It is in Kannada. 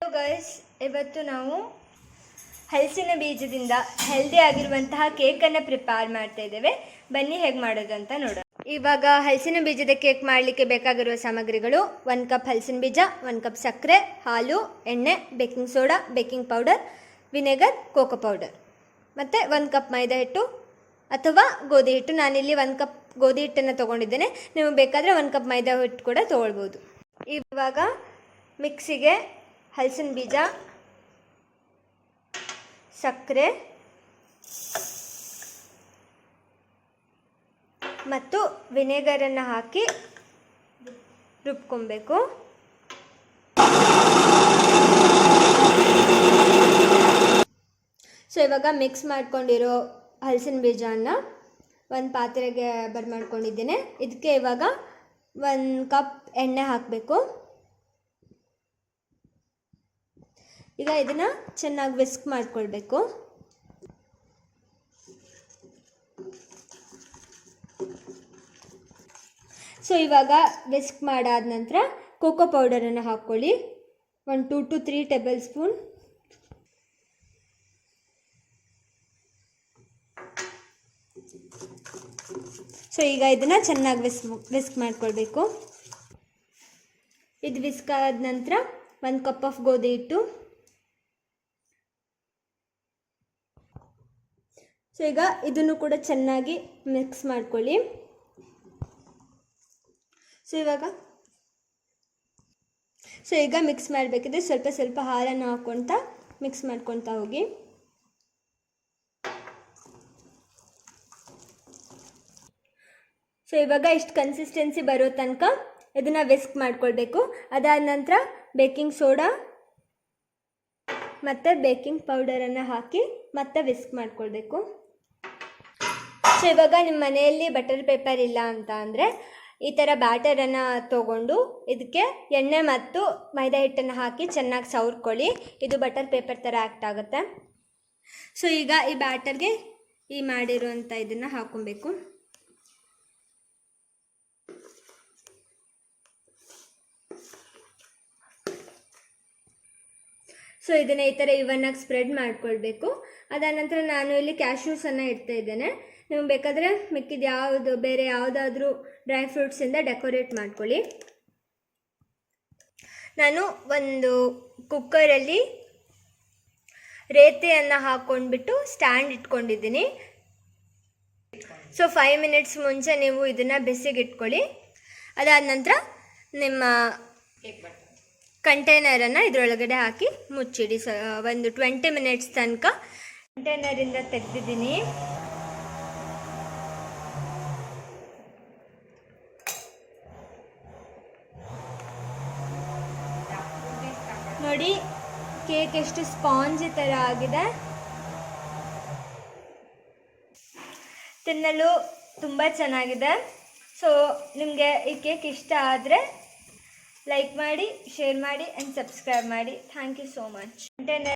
ಹಲೋ ಗೈಸ್, ಇವತ್ತು ನಾವು ಹಲಸಿನ ಬೀಜದಿಂದ ಹೆಲ್ದಿ ಆಗಿರುವಂತಹ ಕೇಕನ್ನು ಪ್ರಿಪೇರ್ ಮಾಡ್ತಾ ಇದ್ದೇವೆ. ಬನ್ನಿ ಹೇಗೆ ಮಾಡೋದು ಅಂತ ನೋಡೋಣ. ಇವಾಗ ಹಲಸಿನ ಬೀಜದ ಕೇಕ್ ಮಾಡಲಿಕ್ಕೆ ಬೇಕಾಗಿರುವ ಸಾಮಗ್ರಿಗಳು: 1 ಕಪ್ ಹಲಸಿನ ಬೀಜ, 1 ಕಪ್ ಸಕ್ಕರೆ, ಹಾಲು, ಎಣ್ಣೆ, baking soda, baking powder, vinegar, cocoa powder ಮತ್ತು 1 ಕಪ್ ಮೈದಾ ಹಿಟ್ಟು ಅಥವಾ ಗೋಧಿ ಹಿಟ್ಟು. ನಾನಿಲ್ಲಿ 1 ಕಪ್ ಗೋಧಿ ಹಿಟ್ಟನ್ನು ತೊಗೊಂಡಿದ್ದೇನೆ. ನೀವು ಬೇಕಾದರೆ 1 ಕಪ್ ಮೈದಾ ಹಿಟ್ಟು ಕೂಡ ತೊಗೊಳ್ಬೋದು. ಇವಾಗ ಮಿಕ್ಸಿಗೆ ಹಲಸಿನ ಬೀಜ, ಸಕ್ಕರೆ ಮತ್ತು ವಿನೆಗರನ್ನು ಹಾಕಿ ರುಬ್ಕೊಬೇಕು. ಸೊ ಇವಾಗ ಮಿಕ್ಸ್ ಮಾಡ್ಕೊಂಡಿರೋ ಹಲಸಿನ ಬೀಜವನ್ನು ಒಂದು ಪಾತ್ರೆಗೆ ಮಾಡ್ಕೊಂಡಿದ್ದೇನೆ. ಇದಕ್ಕೆ ಇವಾಗ 1 ಕಪ್ ಎಣ್ಣೆ ಹಾಕಬೇಕು. ಈಗ ಇದನ್ನು ಚೆನ್ನಾಗಿ ವಿಸ್ಕ್ ಮಾಡಿಕೊಳ್ಬೇಕು. ಸೊ ಇವಾಗ ವಿಸ್ಕ್ ಮಾಡಾದ ನಂತರ ಕೋಕೋ ಪೌಡರನ್ನು ಹಾಕ್ಕೊಳ್ಳಿ. 2 to 3 ಟೇಬಲ್ ಸ್ಪೂನ್. ಸೊ ಈಗ ಇದನ್ನು ಚೆನ್ನಾಗಿ ವಿಸ್ಕ್ ಮಾಡ್ಕೊಳ್ಬೇಕು. ಇದು ವಿಸ್ಕ್ ಆದ ನಂತರ 1 ಕಪ್ ಆಫ್ ಗೋಧಿ ಹಿಟ್ಟು. ಸೊ ಈಗ ಇದನ್ನು ಕೂಡ ಚೆನ್ನಾಗಿ ಮಿಕ್ಸ್ ಮಾಡ್ಕೊಳ್ಳಿ. ಸೊ ಈಗ ಮಿಕ್ಸ್ ಮಾಡಬೇಕಿದ್ರೆ ಸ್ವಲ್ಪ ಸ್ವಲ್ಪ ಹಾಲನ್ನು ಹಾಕ್ಕೊಳ್ತಾ ಮಿಕ್ಸ್ ಮಾಡ್ಕೊಳ್ತಾ ಹೋಗಿ. ಸೊ ಇವಾಗ ಇಷ್ಟು ಕನ್ಸಿಸ್ಟೆನ್ಸಿ ಬರೋ ತನಕ ಇದನ್ನು ವಿಸ್ಕ್ ಮಾಡ್ಕೊಳ್ಬೇಕು. ಅದಾದ ನಂತರ ಬೇಕಿಂಗ್ ಸೋಡಾ ಮತ್ತು ಬೇಕಿಂಗ್ ಪೌಡರನ್ನು ಹಾಕಿ ಮತ್ತೆ ವಿಸ್ಕ್ ಮಾಡ್ಕೊಳ್ಬೇಕು. ಸೊ ಇವಾಗ ನಿಮ್ಮ ಮನೆಯಲ್ಲಿ ಬಟರ್ ಪೇಪರ್ ಇಲ್ಲ ಅಂತ ಅಂದರೆ ಈ ಥರ ಬ್ಯಾಟರನ್ನು ತೊಗೊಂಡು ಇದಕ್ಕೆ ಎಣ್ಣೆ ಮತ್ತು ಮೈದಾ ಹಿಟ್ಟನ್ನು ಹಾಕಿ ಚೆನ್ನಾಗಿ ಸವರ್ಕೊಳ್ಳಿ. ಇದು ಬಟರ್ ಪೇಪರ್ ಥರ ಆ್ಯಕ್ಟ್ ಆಗುತ್ತೆ. ಸೊ ಈಗ ಈ ಬ್ಯಾಟರ್ಗೆ ಈ ಮಾಡಿರುವಂಥ ಇದನ್ನು ಹಾಕ್ಕೊಬೇಕು. ಸೊ ಇದನ್ನು ಈ ಥರ ಇವನ್ನಾಗಿ ಸ್ಪ್ರೆಡ್ ಮಾಡಿಕೊಳ್ಬೇಕು. ಅದಾದ ನಂತರ ನಾನು ಇಲ್ಲಿ ಕ್ಯಾಶ್ಯೂಸನ್ನು ಇಡ್ತಾ ಇದ್ದೇನೆ. ನೀವು ಬೇಕಾದರೆ ಮಿಕ್ಕಿದ ಬೇರೆ ಯಾವುದಾದ್ರೂ ಡ್ರೈ ಫ್ರೂಟ್ಸಿಂದ ಡೆಕೋರೇಟ್ ಮಾಡ್ಕೊಳ್ಳಿ. ನಾನು ಒಂದು ಕುಕ್ಕರಲ್ಲಿ ರೇತೆಯನ್ನು ಹಾಕ್ಕೊಂಡ್ಬಿಟ್ಟು ಸ್ಟ್ಯಾಂಡ್ ಇಟ್ಕೊಂಡಿದ್ದೀನಿ. ಸೊ 5 ಮಿನಿಟ್ಸ್ ಮುಂಚೆ ನೀವು ಇದನ್ನು ಬಿಸಿಗೆ ಇಟ್ಕೊಳ್ಳಿ. ಅದಾದ ನಂತರ ನಿಮ್ಮ ಕಂಟೈನರನ್ನು ಇದರೊಳಗಡೆ ಹಾಕಿ ಮುಚ್ಚಿಡಿ. ಒಂದು 20 ಮಿನಿಟ್ಸ್ ತನಕ ಕಂಟೈನರಿಂದ ತೆಗೆದಿದ್ದೀನಿ. ನೋಡಿ, ಕೇಕ್ ಎಷ್ಟು ಸ್ಪಾಂಜಿ ಥರ ಆಗಿದೆ. ತಿನ್ನಲು ತುಂಬ ಚೆನ್ನಾಗಿದೆ. ಸೊ ನಿಮಗೆ ಈ ಕೇಕ್ ಇಷ್ಟ ಆದರೆ ಲೈಕ್ ಮಾಡಿ, ಶೇರ್ ಮಾಡಿ ಆ್ಯಂಡ್ ಸಬ್ಸ್ಕ್ರೈಬ್ ಮಾಡಿ. Thank you so much.